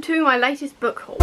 to my latest book haul.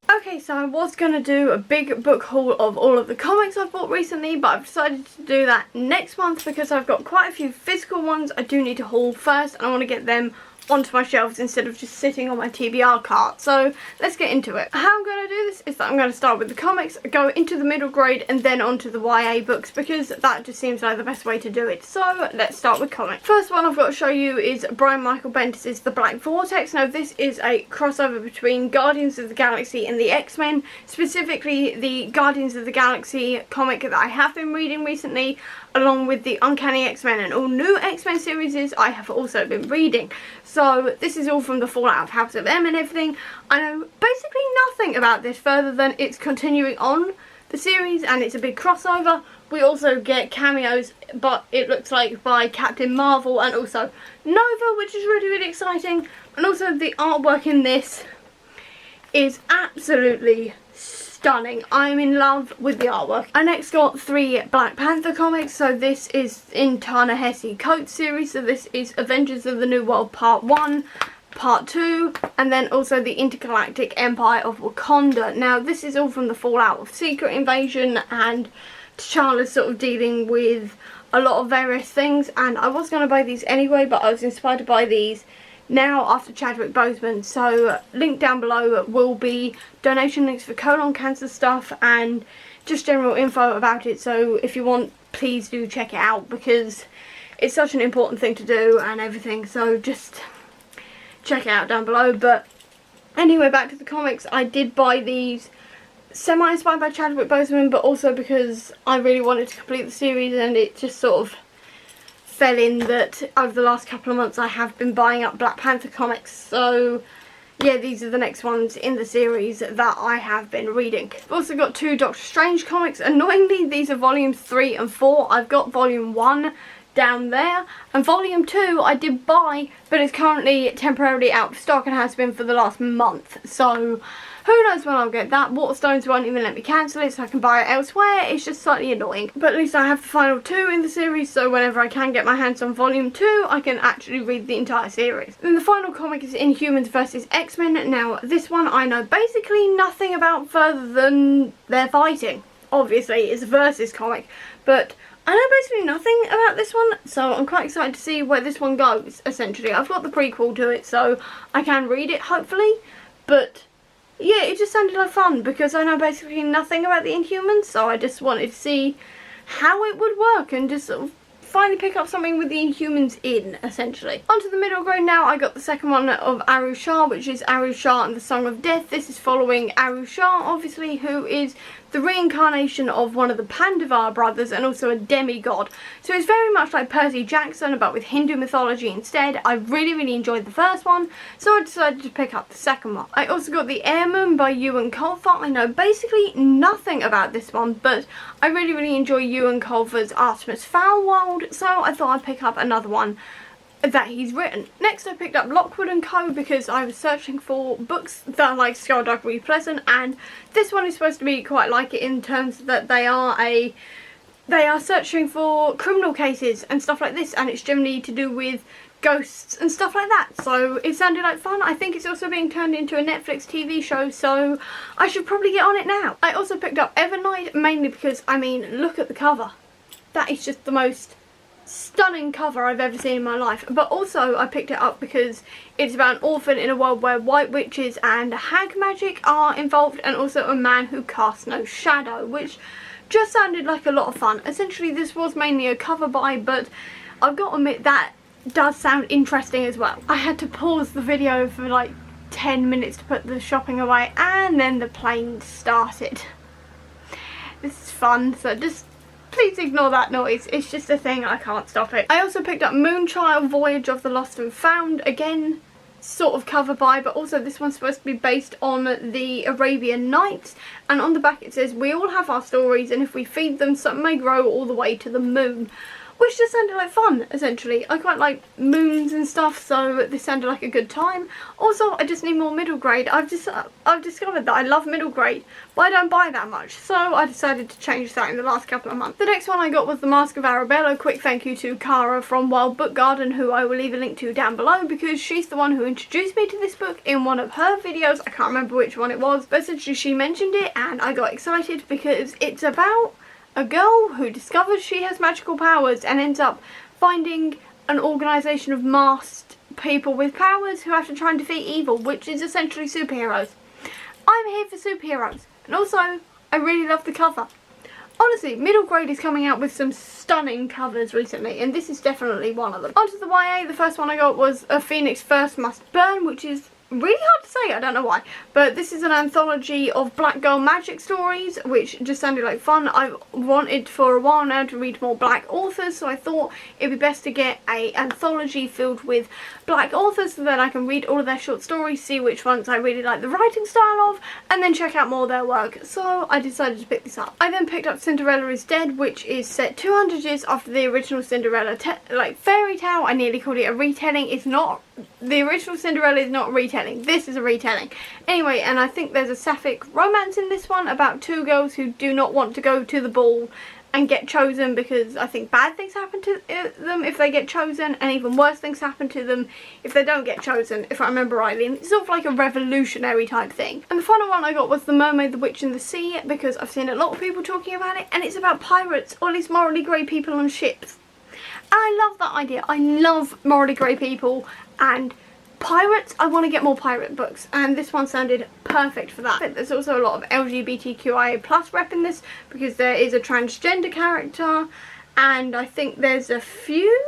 Okay, so I was going to do a big book haul of all of the comics I've bought recently, but I've decided to do that next month because I've got quite a few physical ones I do need to haul first, and I want to get them onto my shelves instead of just sitting on my TBR cart. So let's get into it. How I'm going to do this is that I'm going to start with the comics, go into the middle grade and then onto the YA books because that just seems like the best way to do it. So let's start with comics. First one I've got to show you is Brian Michael Bendis' The Black Vortex. Now this is a crossover between Guardians of the Galaxy and the X-Men, specifically the Guardians of the Galaxy comic that I have been reading recently, along with the Uncanny X-Men and all new X-Men series I have also been reading. So this is all from the fallout of House of M and everything. I know basically nothing about this further than it's continuing on the series and it's a big crossover. We also get cameos, but it looks like by Captain Marvel and also Nova, which is really, really exciting. And also the artwork in this is absolutely stunning. I'm in love with the artwork. I next got 3 Black Panther comics. So this is in Ta-Nehisi Coates series. So this is Avengers of the New World Part 1, Part 2, and then also the Intergalactic Empire of Wakanda. Now this is all from the fallout of Secret Invasion, and T'Challa's sort of dealing with a lot of various things, and I was going to buy these anyway, but I was inspired to buy these now after Chadwick Boseman. So link down below will be donation links for colon cancer stuff and just general info about it. So if you want, please do check it out because it's such an important thing to do and everything. So just check it out down below. But anyway, back to the comics. I did buy these semi-inspired by Chadwick Boseman, but also because I really wanted to complete the series, and it just sort of fell in that over the last couple of months I have been buying up Black Panther comics. So yeah, these are the next ones in the series that I have been reading. I've also got 2 Doctor Strange comics. Annoyingly, these are volumes 3 and 4. I've got volume 1 down there, and volume 2 I did buy, but it's currently temporarily out of stock and has been for the last month. So who knows when I'll get that. Waterstones won't even let me cancel it, so I can buy it elsewhere. It's just slightly annoying. But at least I have the final 2 in the series, so whenever I can get my hands on volume 2, I can actually read the entire series. Then the final comic is Inhumans vs X-Men. Now this one I know basically nothing about further than they're fighting. Obviously it's a versus comic, but I know basically nothing about this one, so I'm quite excited to see where this one goes, essentially. I've got the prequel to it, so I can read it, hopefully. But yeah, it just sounded like fun because I know basically nothing about the Inhumans, so I just wanted to see how it would work and just sort of finally pick up something with the Inhumans in, essentially. Onto the middle grade now. I got the second one of Arusha, which is Arusha and the Song of Death. This is following Arusha, obviously, who is the reincarnation of one of the Pandava brothers and also a demigod. So it's very much like Percy Jackson, but with Hindu mythology instead. I really, really enjoyed the first one, so I decided to pick up the second one. I also got The Airman by Ewan Colfer. I know basically nothing about this one, but I really, really enjoy Ewan Colfer's Artemis Fowl world, so I thought I'd pick up another one that he's written. Next I picked up Lockwood Co because I was searching for books that are like Skullduggery Pleasant, and this one is supposed to be quite like it in terms that they are searching for criminal cases and stuff like this, and it's generally to do with ghosts and stuff like that. So it sounded like fun. I think it's also being turned into a Netflix TV show, so I should probably get on it now. I also picked up Evernote mainly because, I mean, look at the cover. That is just the most stunning cover I've ever seen in my life. But also I picked it up because it's about an orphan in a world where white witches and hag magic are involved, and also a man who casts no shadow, which just sounded like a lot of fun. Essentially this was mainly a cover buy, but I've got to admit that does sound interesting as well. I had to pause the video for like 10 minutes to put the shopping away, and then the plane started. This is fun, so just please ignore that noise. It's just a thing, I can't stop it. I also picked up Moonchild Voyage of the Lost and Found. Again, sort of cover by, but also this one's supposed to be based on the Arabian Nights, and on the back it says, "We all have our stories, and if we feed them, some may grow all the way to the moon." which just sounded like fun, essentially. I quite like moons and stuff, so this sounded like a good time. Also, I just need more middle grade. I've discovered that I love middle grade, but I don't buy that much, so I decided to change that in the last couple of months. The next one I got was the Mask of Arabella. Quick thank you to Cara from Wild Book Garden, who I will leave a link to down below, because she's the one who introduced me to this book in one of her videos. I can't remember which one it was, but essentially she mentioned it and I got excited because it's about a girl who discovers she has magical powers and ends up finding an organisation of masked people with powers who have to try and defeat evil, which is essentially superheroes. I'm here for superheroes, and also I really love the cover. Honestly, middle grade is coming out with some stunning covers recently, and this is definitely one of them. Onto the YA, the first one I got was A Phoenix First Must Burn, which is really hard to say, I don't know why, but this is an anthology of black girl magic stories, which just sounded like fun. I've wanted for a while now to read more black authors, so I thought it'd be best to get an anthology filled with black authors so that I can read all of their short stories, see which ones I really like the writing style of, and then check out more of their work. So I decided to pick this up. I then picked up Cinderella is Dead, which is set 200 years after the original Cinderella fairy tale. I nearly called it a retelling. It's not. The original Cinderella is not a retelling. This is a retelling. Anyway, and I think there's a sapphic romance in this one about two girls who do not want to go to the ball and get chosen because I think bad things happen to them if they get chosen, and even worse things happen to them if they don't get chosen, if I remember rightly. And it's sort of like a revolutionary type thing. And the final one I got was The Mermaid, the Witch and the Sea, because I've seen a lot of people talking about it, and it's about pirates, or at least morally grey people on ships. And I love that idea. I love morally grey people and pirates. I want to get more pirate books, and this one sounded perfect for that. There's also a lot of LGBTQIA plus rep in this, because there is a transgender character, and I think there's a few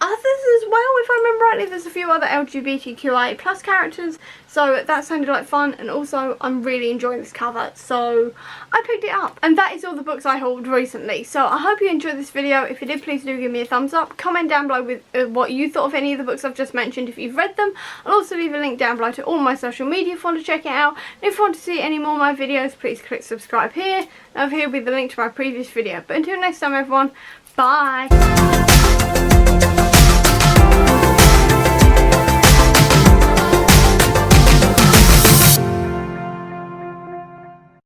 others as well, if I remember rightly. There's a few other LGBTQIA plus characters, so that sounded like fun, and also I'm really enjoying this cover, so I picked it up. And that is all the books I hauled recently, so I hope you enjoyed this video. If you did, please do give me a thumbs up. Comment down below with what you thought of any of the books I've just mentioned if you've read them. I'll also leave a link down below to all my social media if you want to check it out. And if you want to see any more of my videos, please click subscribe here. Over here will be the link to my previous video. But until next time everyone, bye!